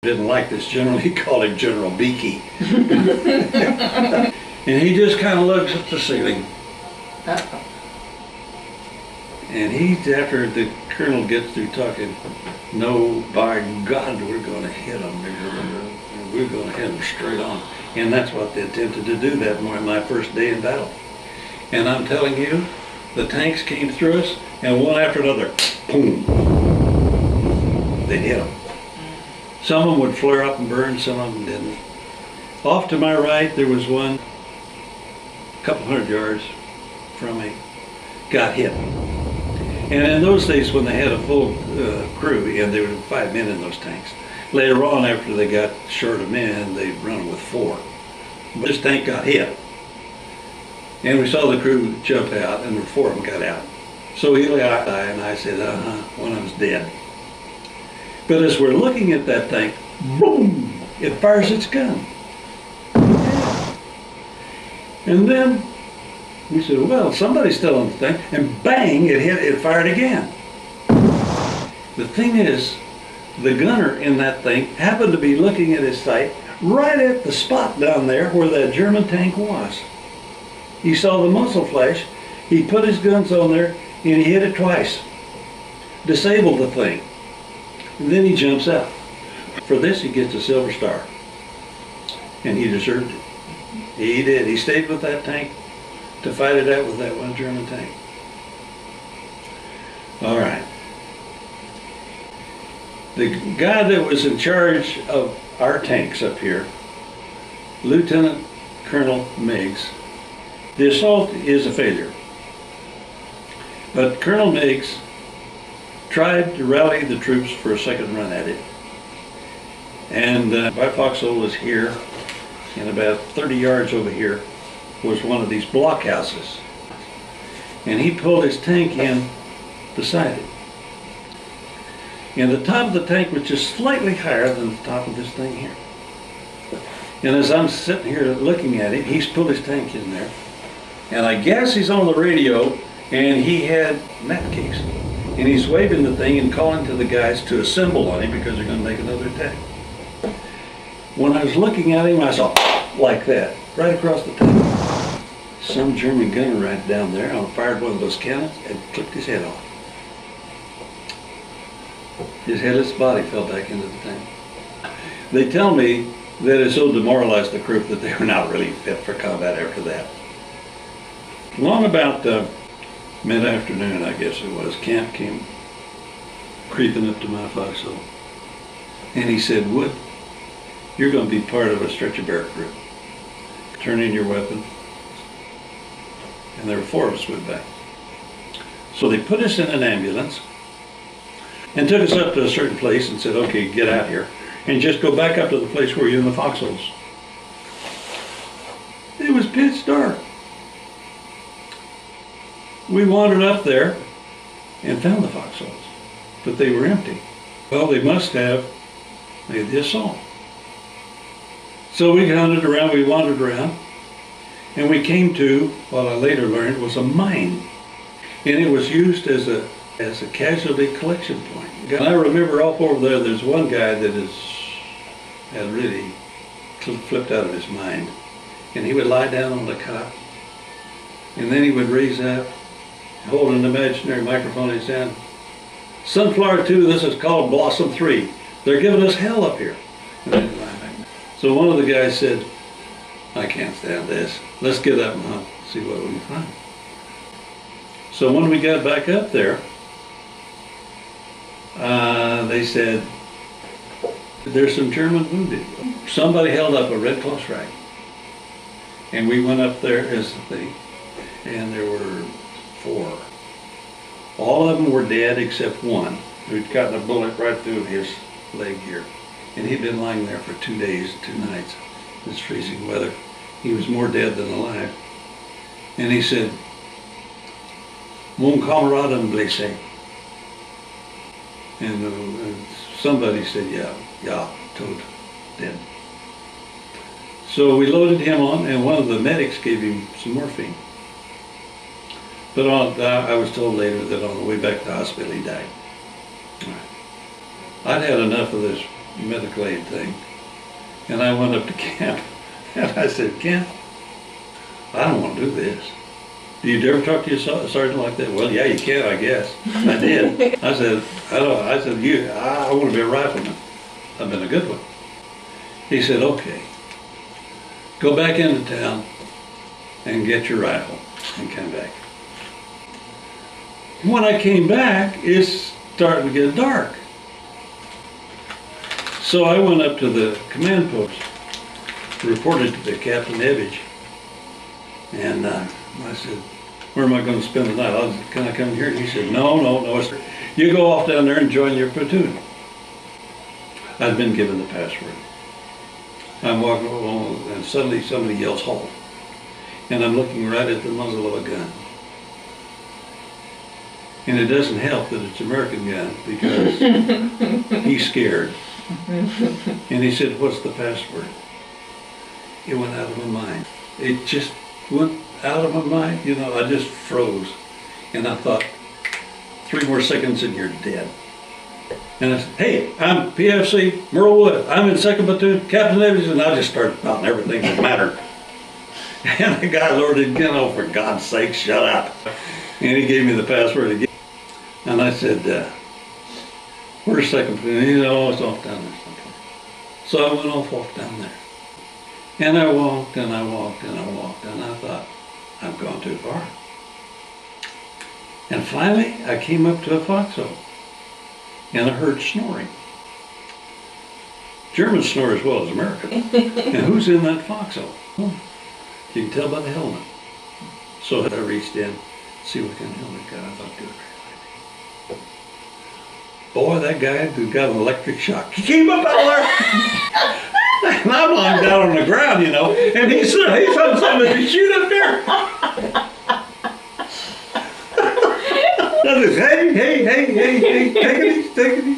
Didn't like this general, he called him General Beaky. And he just kind of looks at the ceiling. Uh-oh. And after the colonel gets through talking, no, by God, we're going to hit them. We're going to hit them straight on. And that's what they attempted to do that morning, my first day in battle. And I'm telling you, the tanks came through us, and one after another, boom, they hit them. Some of them would flare up and burn, some of them didn't. Off to my right, there was one, a couple 100 yards from me, got hit. And in those days, when they had a full crew, and there were 5 men in those tanks, later on, after they got short of men, they'd run with 4. But this tank got hit. And we saw the crew jump out, and 4 of them got out. So he lay out, and I said, one of them's dead. But as we're looking at that tank, boom, it fires its gun. And then we said, well, somebody's still on the thing, and bang, it fired again. The thing is, the gunner in that thing happened to be looking at his sight right at the spot down there where that German tank was. He saw the muzzle flash, he put his guns on there, and he hit it twice. Disabled the thing. And then he jumps out. For this, he gets a Silver Star. And he deserved it. He did. He stayed with that tank to fight it out with that one German tank. All right. The guy that was in charge of our tanks up here, Lieutenant Colonel Meigs, the assault is a failure. But Colonel Meigs tried to rally the troops for a second run at it. And my foxhole was here, and about 30 yards over here was one of these blockhouses. And he pulled his tank in beside it. And the top of the tank was just slightly higher than the top of this thing here. And as I'm sitting here looking at it, he's pulled his tank in there. And I guess he's on the radio, and he had matchkicks. And he's waving the thing and calling to the guys to assemble on him because they're going to make another attack. When I was looking at him, I saw like that, right across the tank. Some German gunner right down there fired one of those cannons and clipped his head off. His headless body fell back into the tank. They tell me that it so demoralized the crew that they were not really fit for combat after that. Long about mid-afternoon, I guess it was, Camp came creeping up to my foxhole. And he said, Wood, you're going to be part of a stretcher bear group. Turn in your weapon. And there were 4 of us went back. So they put us in an ambulance and took us up to a certain place and said, okay, get out here. And just go back up to the place where you're in the foxholes. It was pitch dark. We wandered up there and found the foxholes, but they were empty. Well, they must have made the assault. So we hunted around, we wandered around, and we came to what I later learned was a mine. And it was used as a casualty collection point. And I remember off over there, there's one guy that had really flipped out of his mind. And he would lie down on the cot, and then he would raise up, hold an imaginary microphone in his hand. Sunflower 2, this is called Blossom 3. They're giving us hell up here. So one of the guys said, I can't stand this. Let's get up and hunt, see what we can find. So when we got back up there, they said, there's some German wounded. Somebody held up a Red Cross rag. And we went up there as the thing, and there were 4. All of them were dead except one who'd gotten a bullet right through his leg here. And he'd been lying there for 2 days, 2 nights, in this freezing weather. He was more dead than alive. And he said, Mon camarade est blessé. And somebody said, yeah, tot, dead. So we loaded him on, and one of the medics gave him some morphine. But I was told later that on the way back to the hospital, he died. I'd had enough of this medical aid thing. And I went up to Kent, and I said, Kent, I don't want to do this. Do you ever talk to your sergeant like that? Well, yeah, you can, I guess. I did. I said, I want to be a rifleman. I've been a good one. He said, okay, go back into town and get your rifle and come back. When I came back, it's starting to get dark. So I went up to the command post, reported to the Captain Ebbage, and I said, where am I going to spend the night? Can I come here? And he said, no, sir. You go off down there and join your platoon. I'd been given the password. I'm walking along, and suddenly somebody yells, halt. And I'm looking right at the muzzle of a gun. And it doesn't help that it's an American gun, because he's scared. And he said, what's the password? It went out of my mind. It just went out of my mind. You know, I just froze. And I thought, 3 more seconds and you're dead. And I said, hey, I'm PFC Merle Wood. I'm in 2nd Platoon, Captain Ebbage, and I just started spouting everything that mattered. And the guy lowered it again, oh, for God's sake, shut up. And he gave me the password again. And I said, where's 2nd Platoon? He said, oh, it's off down there. So I went off down there. And I walked and I walked and I walked, and I thought, I've gone too far. And finally, I came up to a foxhole, and I heard snoring. Germans snore as well as Americans. And who's in that foxhole? You can tell by the helmet. So I reached in, see what kind of helmet got. I thought, good. Boy, that guy who got an electric shock, he came up out there. And I'm lying down on the ground, you know, and he's on something to shoot up there. I said, hey, take it easy.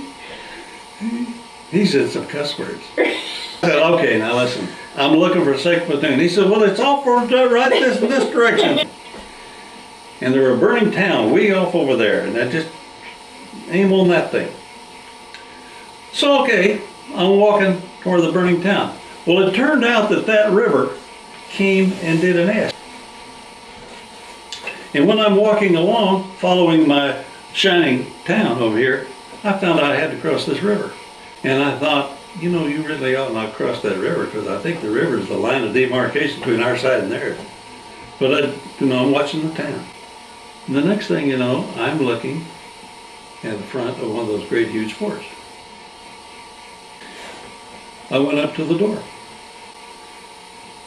He said some cuss words. I said, okay, now listen, I'm looking for 2nd Platoon. He said, well, it's off for right this direction. And there were a burning town way off over there, and I just aim on that thing. So, okay, I'm walking toward the burning town. Well, it turned out that that river came and did an S. And when I'm walking along, following my shining town over here, I found out I had to cross this river. And I thought, you know, you really ought not cross that river, because I think the river is the line of demarcation between our side and theirs. But I'm watching the town. And the next thing you know, I'm looking at the front of one of those great huge forts. I went up to the door.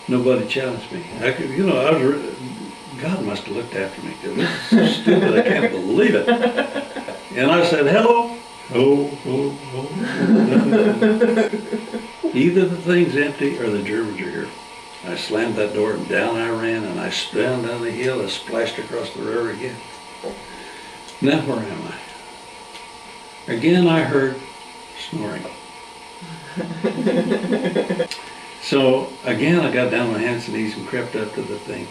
Nobody challenged me. God must have looked after me, because this is so stupid, I can't believe it. And I said, hello. Oh. Either the thing's empty or the Germans are here. I slammed that door and down I ran, and I spun down the hill and splashed across the river again. Now where am I? Again I heard snoring. So again I got down on my hands and knees and crept up to the thing.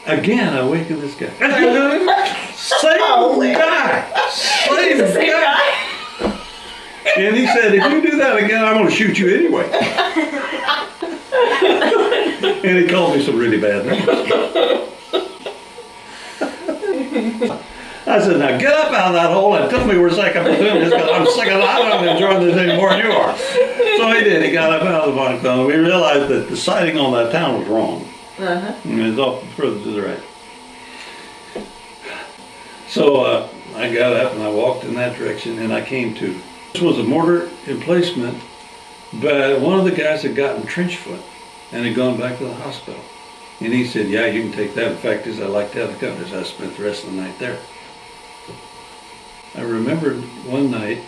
Again I awakened this guy. Same guy. And he said, if you do that again, I'm going to shoot you anyway. And he called me some really bad names. I said, now get up out of that hole and tell me where 2nd Platoon is, because I'm sick of it. I don't enjoy this any more than you are. So he did. He got up out of the bunk tunnel. We realized that the sighting on that town was wrong. And it was off further to the right. So I got up and I walked in that direction, and I came to. This was a mortar emplacement, but one of the guys had gotten trench foot and had gone back to the hospital. And he said, yeah, you can take that. In fact, I like to have the company. So I spent the rest of the night there. I remembered one night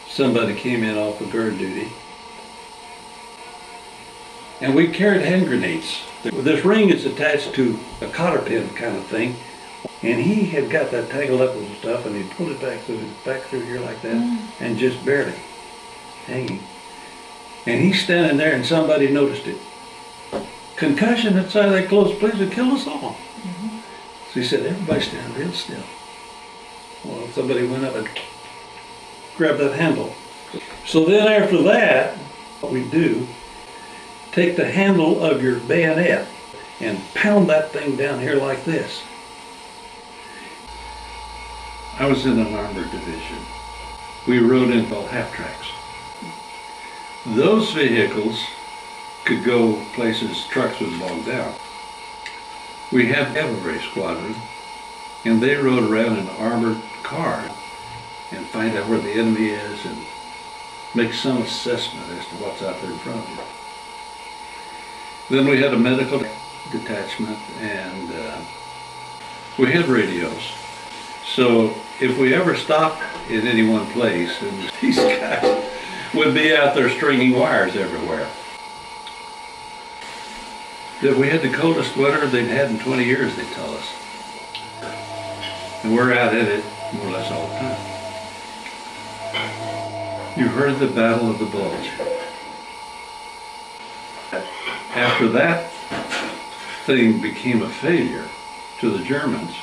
somebody came in off of guard duty, and we carried hand grenades. This ring is attached to a cotter pin kind of thing, and he had got that tangled up with stuff, and he pulled it back through here like that, and just barely hanging. And he's standing there, and somebody noticed it. Concussion inside that closed place would kill us all. So he said, everybody stand real still. Well, somebody went up and grab that handle. So then after that, what we do, take the handle of your bayonet and pound that thing down here like this. I was in an armored division. We rode in half tracks. Those vehicles could go places trucks would bog down. We had a cavalry squadron, and they rode around in an armored car and find out where the enemy is and make some assessment as to what's out there in front of you. Then we had a medical detachment, and we had radios. So if we ever stopped in any one place, and these guys would be out there stringing wires everywhere. That we had the coldest winter they'd had in 20 years, they tell us. And we're out in it more or less all the time. You heard the Battle of the Bulge. After that thing became a failure to the Germans,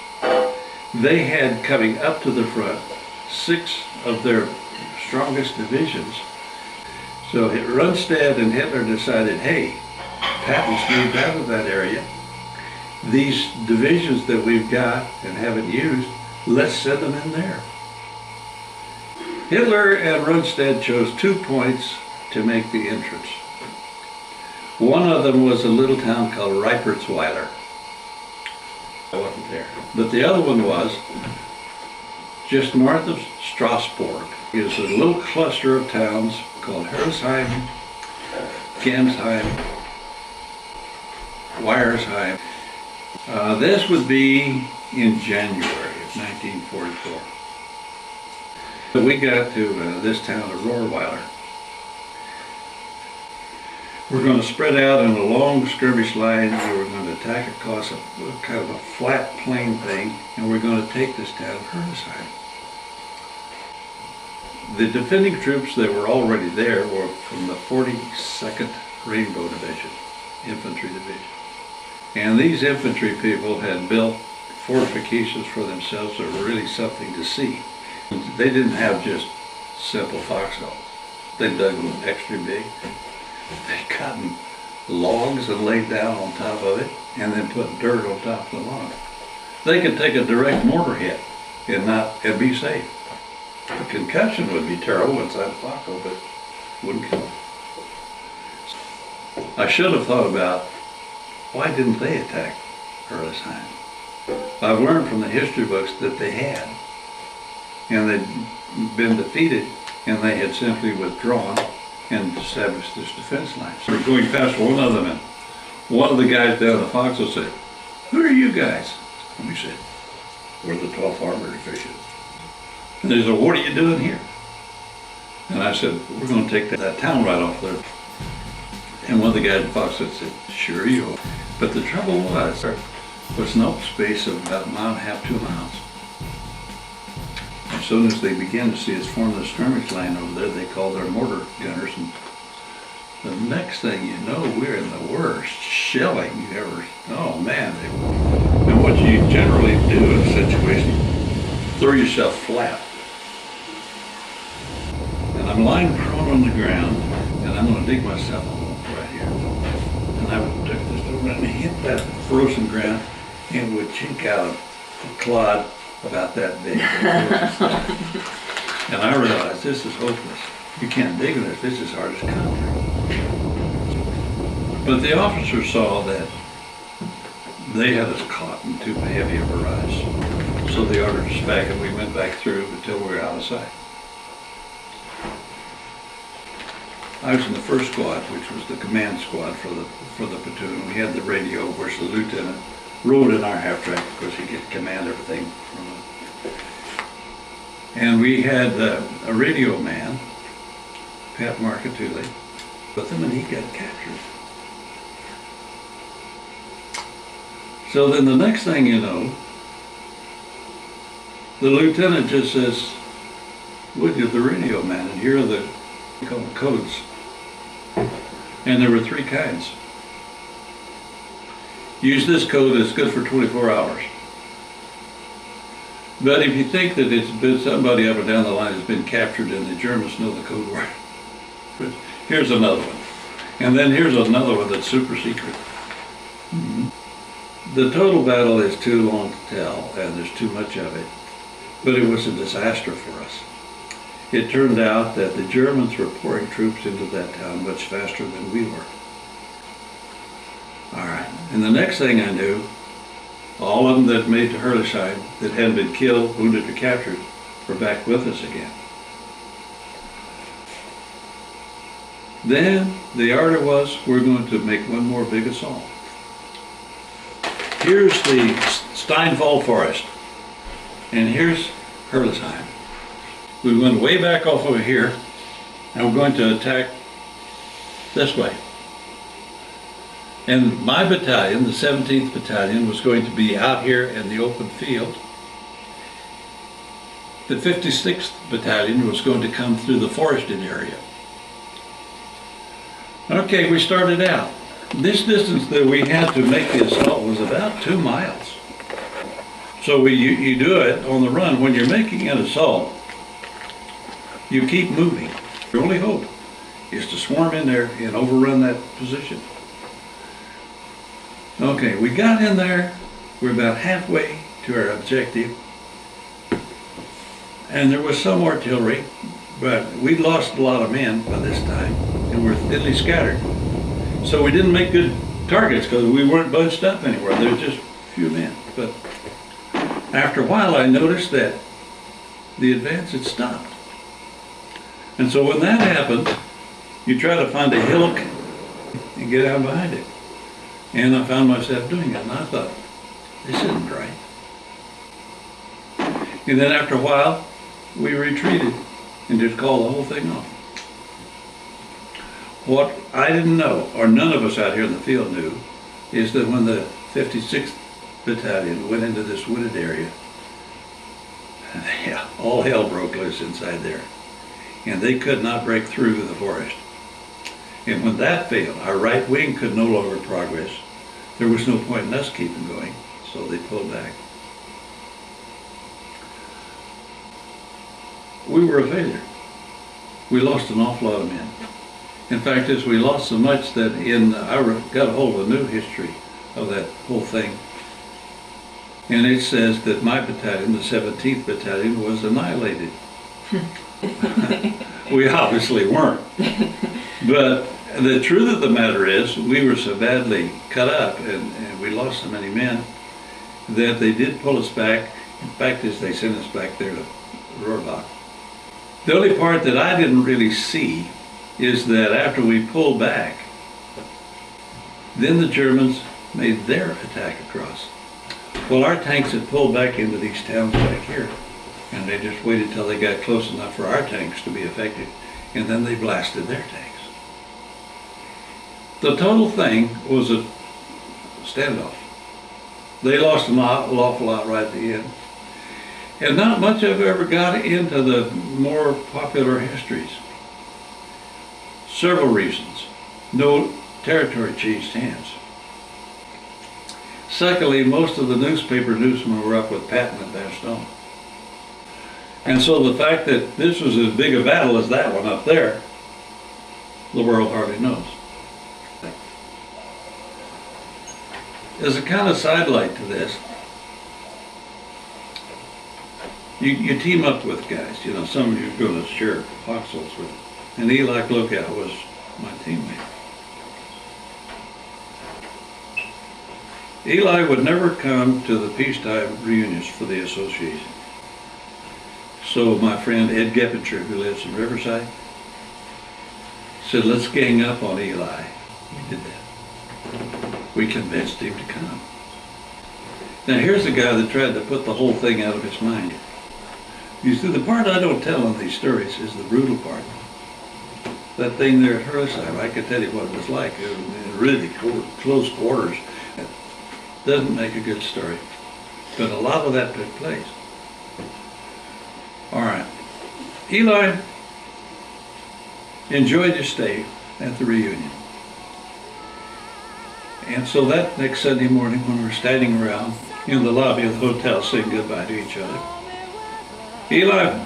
they had coming up to the front 6 of their strongest divisions. So Rundstedt and Hitler decided, hey, Patton's moved out of that area. These divisions that we've got and haven't used, let's send them in there. Hitler and Rundstedt chose 2 points to make the entrance. One of them was a little town called Reipertsweiler. I wasn't there. But the other one was just north of Strasbourg. It was a little cluster of towns called Hersheim, Gemsheim, Weiersheim. This would be in January of 1944. But we got to this town of Rohrweiler. We're going to spread out in a long skirmish line. We were going to attack across a kind of a flat plain thing, and we're going to take this town of Hersheim. The defending troops that were already there were from the 42nd Rainbow Division, Infantry Division. And these infantry people had built fortifications for themselves that were really something to see. They didn't have just simple foxholes. They dug them extra big. They cut logs and laid down on top of it, and then put dirt on top of the log. They could take a direct mortar hit and be safe. The concussion would be terrible inside the foxhole, but wouldn't kill them. I should have thought about, why didn't they attack Hersheim? I've learned from the history books that they had, and they'd been defeated, and they had simply withdrawn and established this defense line. So we're going past one of them, and one of the guys down in the foxhole said, "Who are you guys?" And we said, "We're the 12th Armored Division." And they said, "What are you doing here?" And I said, "We're going to take that town right off there." And one of the guys in the foxhole said, "Sure you are." But the trouble was, there was an open space of about 1.5 to 2 miles. As soon as they began to see us form the skirmish line over there, they called their mortar gunners, and the next thing you know, we're in the worst shelling you ever. Oh man! And what you generally do in a situation, throw yourself flat. And I'm lying prone on the ground, and I'm going to dig myself a hole right here. And I would took this over and hit that frozen ground, and would chink out a clod about that big. And I realized this is hopeless. You can't dig in this. This is hard as concrete. But the officers saw that they had us caught in too heavy of a rise. So they ordered us back, and we went back through until we were out of sight. I was in the first squad, which was the command squad for the platoon. We had the radio, of course the lieutenant rode in our half track because he could command everything from it. And we had a radio man, Pat Marcatulli, with him, and he got captured. So then the next thing you know, the lieutenant just says, "Look at the radio man, and here are the codes." And there were 3 kinds. Use this code, it's good for 24 hours. But if you think that it's been somebody up or down the line has been captured and the Germans know the code word, but here's another one. And then here's another one that's super secret. The total battle is too long to tell, and there's too much of it. But it was a disaster for us. It turned out that the Germans were pouring troops into that town much faster than we were. All right, and the next thing I knew, all of them that made to Herlisheim that hadn't been killed, wounded, or captured were back with us again. Then the order was, we're going to make one more big assault. Here's the Steinfall Forest, and here's Herlisheim. We went way back off over here, and we're going to attack this way. And my battalion, the 17th Battalion, was going to be out here in the open field. The 56th Battalion was going to come through the forested area. Okay, we started out. This distance that we had to make the assault was about 2 miles. So you do it on the run. When you're making an assault, you keep moving. Your only hope is to swarm in there and overrun that position. Okay, we got in there. We're about halfway to our objective. And there was some artillery, but we'd lost a lot of men by this time, and we're thinly scattered. So we didn't make good targets because we weren't bunched up anywhere. There were just a few men. But after a while, I noticed that the advance had stopped. And so when that happens, you try to find a hillock and get out behind it. And I found myself doing it, and I thought, this isn't right. And then after a while, we retreated and just called the whole thing off. What I didn't know, or none of us out here in the field knew, is that when the 56th Battalion went into this wooded area, yeah, all hell broke loose inside there. And they could not break through the forest. And when that failed, our right wing could no longer progress. There was no point in us keeping going, so they pulled back. We were a failure. We lost an awful lot of men. In fact, we lost so much that I got a hold of a new history of that whole thing. And it says that my battalion, the 17th Battalion, was annihilated. We obviously weren't. But the truth of the matter is, we were so badly cut up and we lost so many men that they did pull us back. In fact, they sent us back there to Rohrbach. The only part that I didn't really see is that after we pulled back, then the Germans made their attack across. Well, our tanks had pulled back into these towns back here, and they just waited till they got close enough for our tanks to be effective, and then they blasted their tanks. The total thing was a standoff. They lost an awful lot right at the end. And not much of it ever got into the more popular histories. Several reasons. No territory changed hands. Secondly, most of the newspaper newsmen were up with Patton and Bastogne. And so the fact that this was as big a battle as that one up there, the world hardly knows. As a kind of sidelight to this, you team up with guys, you know, some of you are going to share foxholes with. And Eli Lookout was my teammate. Eli would never come to the peacetime reunions for the association. So my friend Ed Geppinger, who lives in Riverside, said, let's gang up on Eli. We did that. We convinced him to come. Now here's the guy that tried to put the whole thing out of his mind. You see, the part I don't tell in these stories is the brutal part. That thing there at Herlisheim, I could tell you what it was like. It was really close quarters. It doesn't make a good story. But a lot of that took place. All right. Eli enjoyed his stay at the reunion. And so that next Sunday morning when we're standing around in the lobby of the hotel saying goodbye to each other, Eli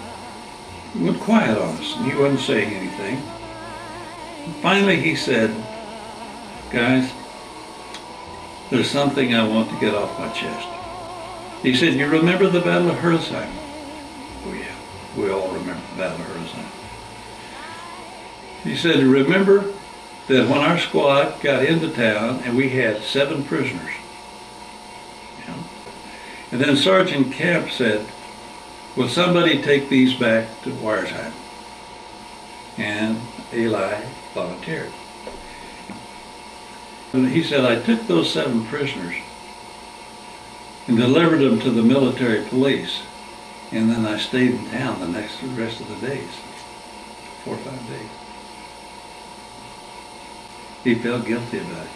went quiet on us, and he wasn't saying anything. Finally he said, guys, there's something I want to get off my chest. He said, you remember the Battle of Herzheim? Oh yeah, we all remember the Battle of Herzheim. He said, remember that when our squad got into town and we had 7 prisoners. Yeah. And then Sergeant Camp said, will somebody take these back to Weiersheim? And Eli volunteered. And he said, I took those 7 prisoners and delivered them to the military police, and then I stayed in town the rest of the days, 4 or 5 days. He felt guilty about it.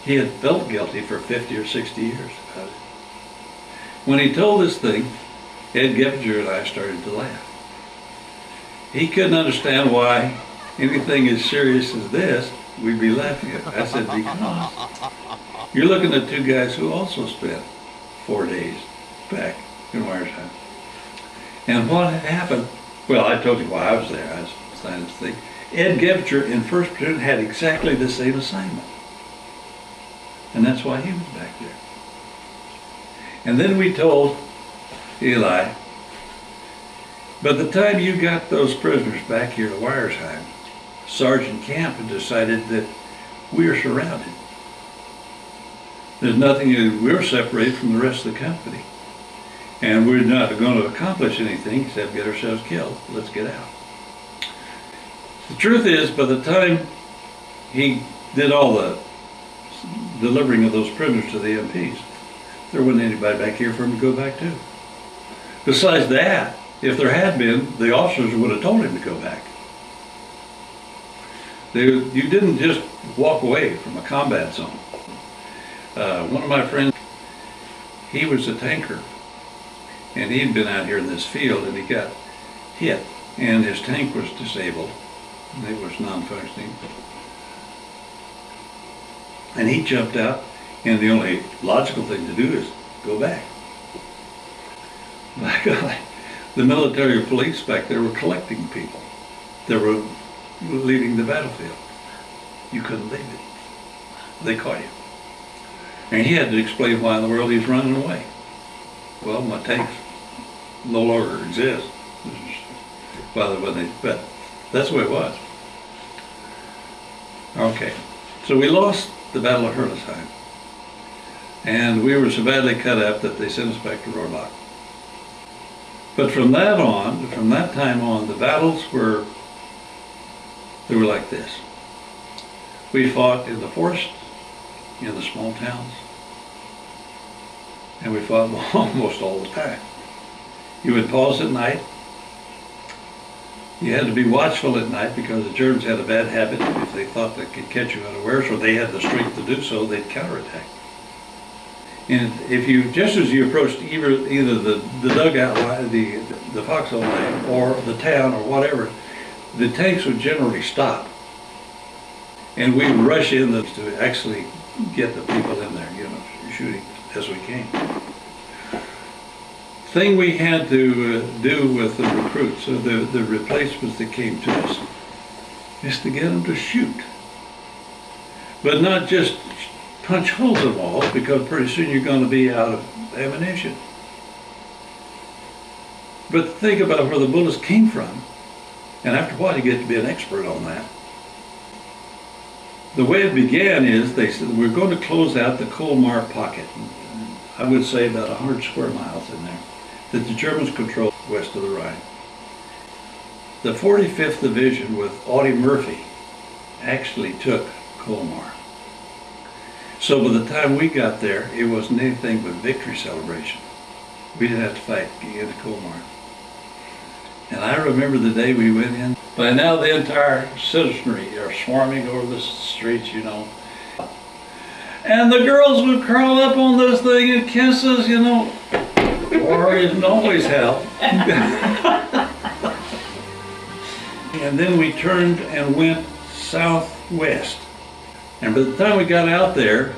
He had felt guilty for 50 or 60 years about it. When he told this thing, Ed Geppinger and I started to laugh. He couldn't understand why anything as serious as this we'd be laughing at. I said, because you're looking at 2 guys who also spent 4 days back in Weiersheim. And what had happened, well, I told you why I was there. I was signing this thing. Ed Geppinger in 1st Platoon had exactly the same assignment. And that's why he was back there. And then we told Eli, by the time you got those prisoners back here to Weiersheim, Sergeant Camp had decided that we are surrounded. There's nothing, we're separated from the rest of the company. And we're not going to accomplish anything except get ourselves killed. Let's get out. The truth is, by the time he did all the delivering of those prisoners to the MPs, there wasn't anybody back here for him to go back to. Besides that, if there had been, the officers would have told him to go back. You didn't just walk away from a combat zone. One of my friends, he was a tanker, and he'd been out here in this field, and he got hit, and his tank was disabled. It was non-functioning. And he jumped out, and the only logical thing to do is go back. My God, the military police back there were collecting people that were leaving the battlefield. You couldn't leave it. They caught you. And he had to explain why in the world he's running away. Well, my tanks no longer exist. But that's the way it was. Okay, so we lost the Battle of Herzheim. And we were so badly cut up that they sent us back to Rohrbach. But from that time on, the battles were like this. We fought in the forest, in the small towns, and we fought almost all the time. You would pause at night. You had to be watchful at night because the Germans had a bad habit. If they thought they could catch you unawares or they had the strength to do so, they'd counterattack. And if you, just as you approached either the dugout line, the foxhole line, or the town or whatever, the tanks would generally stop. And we would rush in to actually get the people in there, shooting as we came. Thing we had to do with the recruits, so the replacements that came to us, is to get them to shoot. But not just punch holes in walls, because pretty soon you're going to be out of ammunition. But think about where the bullets came from, and after a while you get to be an expert on that. The way it began is they said we're going to close out the Colmar pocket. I would say about 100 square miles in there that the Germans controlled west of the Rhine. The 45th Division with Audie Murphy actually took Colmar. So by the time we got there, it wasn't anything but victory celebration. We didn't have to fight to get into Colmar. And I remember the day we went in. By now the entire citizenry are swarming over the streets, And the girls would crawl up on this thing and kiss us, War isn't always hell. And then we turned and went southwest. And by the time we got out there,